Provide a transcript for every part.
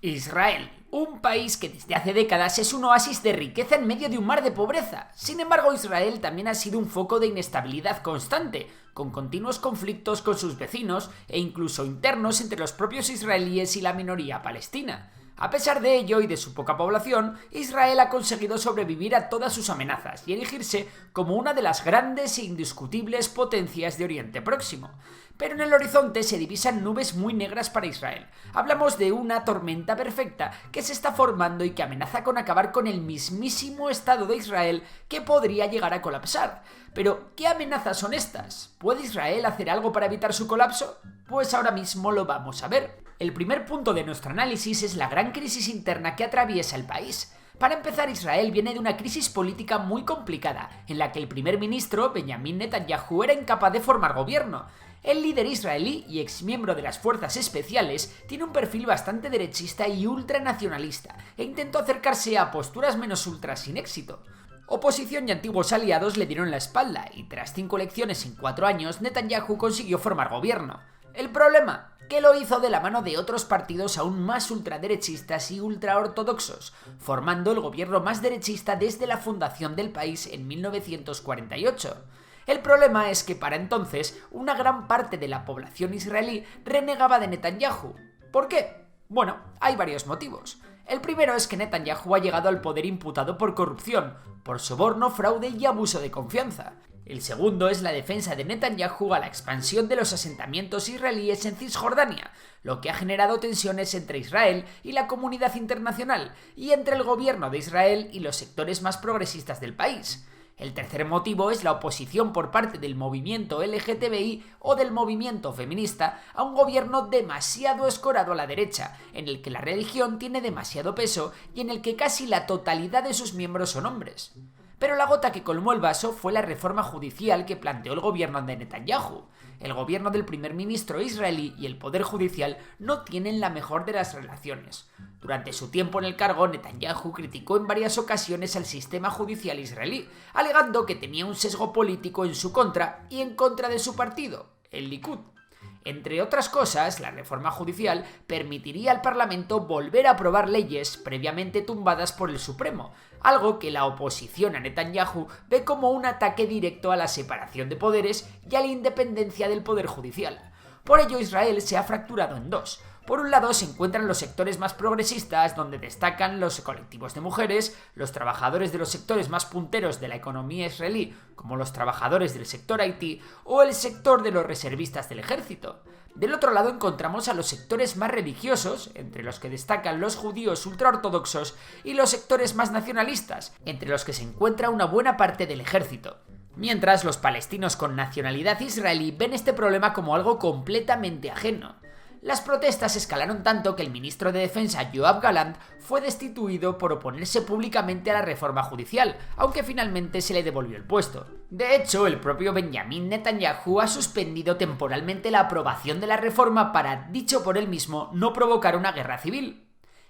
Israel, un país que desde hace décadas es un oasis de riqueza en medio de un mar de pobreza. Sin embargo, Israel también ha sido un foco de inestabilidad constante, con continuos conflictos con sus vecinos e incluso internos entre los propios israelíes y la minoría palestina. A pesar de ello y de su poca población, Israel ha conseguido sobrevivir a todas sus amenazas y erigirse como una de las grandes e indiscutibles potencias de Oriente Próximo. Pero en el horizonte se divisan nubes muy negras para Israel. Hablamos de una tormenta perfecta que se está formando y que amenaza con acabar con el mismísimo Estado de Israel, que podría llegar a colapsar. Pero, ¿qué amenazas son estas? ¿Puede Israel hacer algo para evitar su colapso? Pues ahora mismo lo vamos a ver. El primer punto de nuestro análisis es la gran crisis interna que atraviesa el país. Para empezar, Israel viene de una crisis política muy complicada, en la que el primer ministro, Benjamin Netanyahu, era incapaz de formar gobierno. El líder israelí y exmiembro de las fuerzas especiales tiene un perfil bastante derechista y ultranacionalista, e intentó acercarse a posturas menos ultras sin éxito. Oposición y antiguos aliados le dieron la espalda, y tras 5 elecciones en 4 años, Netanyahu consiguió formar gobierno. El problema, que lo hizo de la mano de otros partidos aún más ultraderechistas y ultraortodoxos, formando el gobierno más derechista desde la fundación del país en 1948. El problema es que para entonces una gran parte de la población israelí renegaba de Netanyahu. ¿Por qué? Bueno, hay varios motivos. El primero es que Netanyahu ha llegado al poder imputado por corrupción, por soborno, fraude y abuso de confianza. El segundo es la defensa de Netanyahu a la expansión de los asentamientos israelíes en Cisjordania, lo que ha generado tensiones entre Israel y la comunidad internacional, y entre el gobierno de Israel y los sectores más progresistas del país. El tercer motivo es la oposición por parte del movimiento LGTBI o del movimiento feminista a un gobierno demasiado escorado a la derecha, en el que la religión tiene demasiado peso y en el que casi la totalidad de sus miembros son hombres. Pero la gota que colmó el vaso fue la reforma judicial que planteó el gobierno de Netanyahu. El gobierno del primer ministro israelí y el poder judicial no tienen la mejor de las relaciones. Durante su tiempo en el cargo, Netanyahu criticó en varias ocasiones al sistema judicial israelí, alegando que tenía un sesgo político en su contra y en contra de su partido, el Likud. Entre otras cosas, la reforma judicial permitiría al Parlamento volver a aprobar leyes previamente tumbadas por el Supremo, algo que la oposición a Netanyahu ve como un ataque directo a la separación de poderes y a la independencia del poder judicial. Por ello, Israel se ha fracturado en dos. Por un lado se encuentran los sectores más progresistas, donde destacan los colectivos de mujeres, los trabajadores de los sectores más punteros de la economía israelí, como los trabajadores del sector IT o el sector de los reservistas del ejército. Del otro lado encontramos a los sectores más religiosos, entre los que destacan los judíos ultraortodoxos, y los sectores más nacionalistas, entre los que se encuentra una buena parte del ejército. Mientras los palestinos con nacionalidad israelí ven este problema como algo completamente ajeno. Las protestas escalaron tanto que el ministro de Defensa, Yoav Gallant, fue destituido por oponerse públicamente a la reforma judicial, aunque finalmente se le devolvió el puesto. De hecho, el propio Benjamin Netanyahu ha suspendido temporalmente la aprobación de la reforma para, dicho por él mismo, no provocar una guerra civil.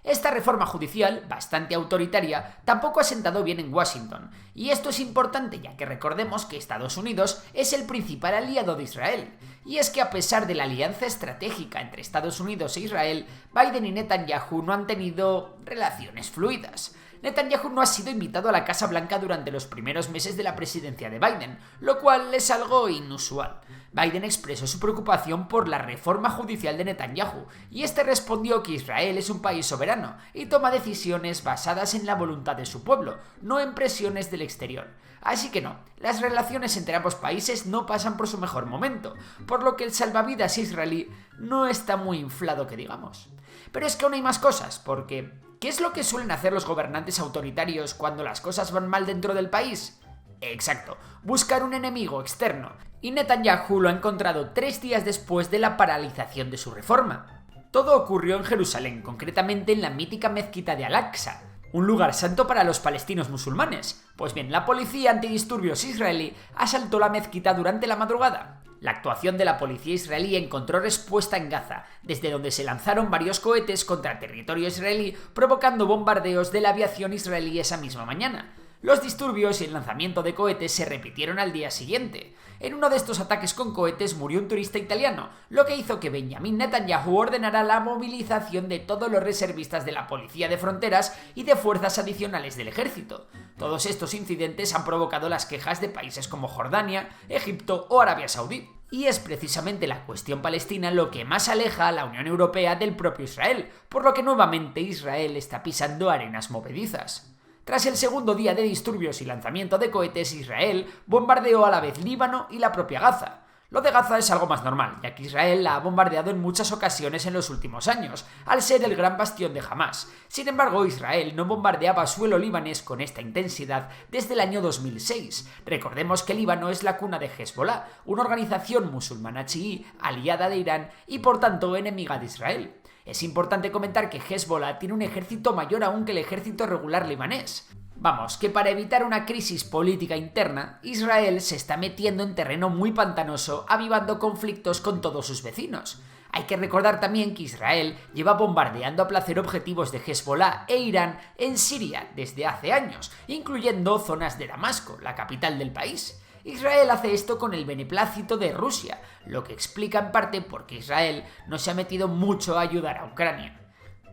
Esta reforma judicial, bastante autoritaria, tampoco ha sentado bien en Washington, y esto es importante ya que recordemos que Estados Unidos es el principal aliado de Israel, y es que a pesar de la alianza estratégica entre Estados Unidos e Israel, Biden y Netanyahu no han tenido relaciones fluidas. Netanyahu no ha sido invitado a la Casa Blanca durante los primeros meses de la presidencia de Biden, lo cual es algo inusual. Biden expresó su preocupación por la reforma judicial de Netanyahu, y este respondió que Israel es un país soberano y toma decisiones basadas en la voluntad de su pueblo, no en presiones del exterior. Así que no, las relaciones entre ambos países no pasan por su mejor momento, por lo que el salvavidas israelí no está muy inflado que digamos. Pero es que aún hay más cosas, porque ¿qué es lo que suelen hacer los gobernantes autoritarios cuando las cosas van mal dentro del país? Exacto, buscar un enemigo externo, y Netanyahu lo ha encontrado 3 días después de la paralización de su reforma. Todo ocurrió en Jerusalén, concretamente en la mítica mezquita de Al-Aqsa, un lugar santo para los palestinos musulmanes. Pues bien, la policía antidisturbios israelí asaltó la mezquita durante la madrugada. La actuación de la policía israelí encontró respuesta en Gaza, desde donde se lanzaron varios cohetes contra el territorio israelí, provocando bombardeos de la aviación israelí esa misma mañana. Los disturbios y el lanzamiento de cohetes se repitieron al día siguiente. En uno de estos ataques con cohetes murió un turista italiano, lo que hizo que Benjamin Netanyahu ordenara la movilización de todos los reservistas de la Policía de Fronteras y de fuerzas adicionales del ejército. Todos estos incidentes han provocado las quejas de países como Jordania, Egipto o Arabia Saudí. Y es precisamente la cuestión palestina lo que más aleja a la Unión Europea del propio Israel, por lo que nuevamente Israel está pisando arenas movedizas. Tras el segundo día de disturbios y lanzamiento de cohetes, Israel bombardeó a la vez Líbano y la propia Gaza. Lo de Gaza es algo más normal, ya que Israel la ha bombardeado en muchas ocasiones en los últimos años, al ser el gran bastión de Hamás. Sin embargo, Israel no bombardeaba suelo libanés con esta intensidad desde el año 2006. Recordemos que Líbano es la cuna de Hezbollah, una organización musulmana chií aliada de Irán y por tanto enemiga de Israel. Es importante comentar que Hezbollah tiene un ejército mayor aún que el ejército regular libanés. Vamos, que para evitar una crisis política interna, Israel se está metiendo en terreno muy pantanoso, avivando conflictos con todos sus vecinos. Hay que recordar también que Israel lleva bombardeando a placer objetivos de Hezbollah e Irán en Siria desde hace años, incluyendo zonas de Damasco, la capital del país. Israel hace esto con el beneplácito de Rusia, lo que explica en parte por qué Israel no se ha metido mucho a ayudar a Ucrania.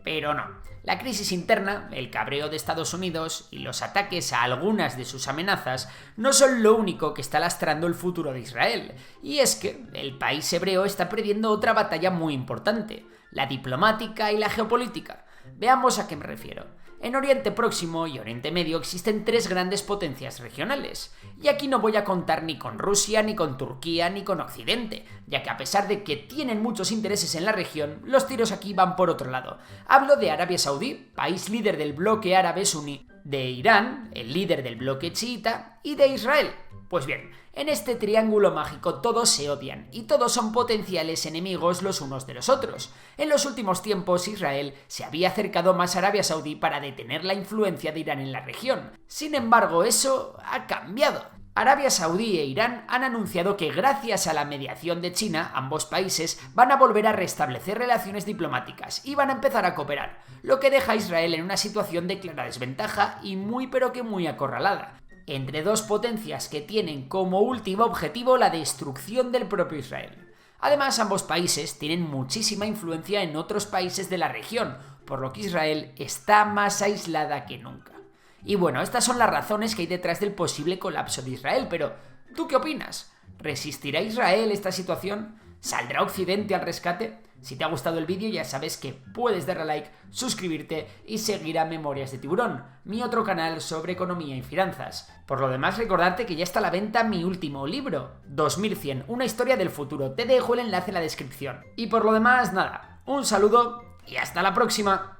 Pero no, la crisis interna, el cabreo de Estados Unidos y los ataques a algunas de sus amenazas no son lo único que está lastrando el futuro de Israel, y es que el país hebreo está perdiendo otra batalla muy importante, la diplomática y la geopolítica. Veamos a qué me refiero. En Oriente Próximo y Oriente Medio existen tres grandes potencias regionales, y aquí no voy a contar ni con Rusia, ni con Turquía, ni con Occidente, ya que a pesar de que tienen muchos intereses en la región, los tiros aquí van por otro lado. Hablo de Arabia Saudí, país líder del bloque árabe suní, de Irán, el líder del bloque chiita, y de Israel. Pues bien, en este triángulo mágico todos se odian y todos son potenciales enemigos los unos de los otros. En los últimos tiempos Israel se había acercado más a Arabia Saudí para detener la influencia de Irán en la región. Sin embargo, eso ha cambiado. Arabia Saudí e Irán han anunciado que gracias a la mediación de China, ambos países van a volver a restablecer relaciones diplomáticas y van a empezar a cooperar, lo que deja a Israel en una situación de clara desventaja y muy acorralada, entre dos potencias que tienen como último objetivo la destrucción del propio Israel. Además, ambos países tienen muchísima influencia en otros países de la región, por lo que Israel está más aislada que nunca. Y bueno, estas son las razones que hay detrás del posible colapso de Israel, pero ¿tú qué opinas? ¿Resistirá Israel esta situación? ¿Saldrá Occidente al rescate? Si te ha gustado el vídeo ya sabes que puedes darle a like, suscribirte y seguir a Memorias de Tiburón, mi otro canal sobre economía y finanzas. Por lo demás, recordarte que ya está a la venta mi último libro, 2100, una historia del futuro. Te dejo el enlace en la descripción. Y por lo demás, nada, un saludo y hasta la próxima.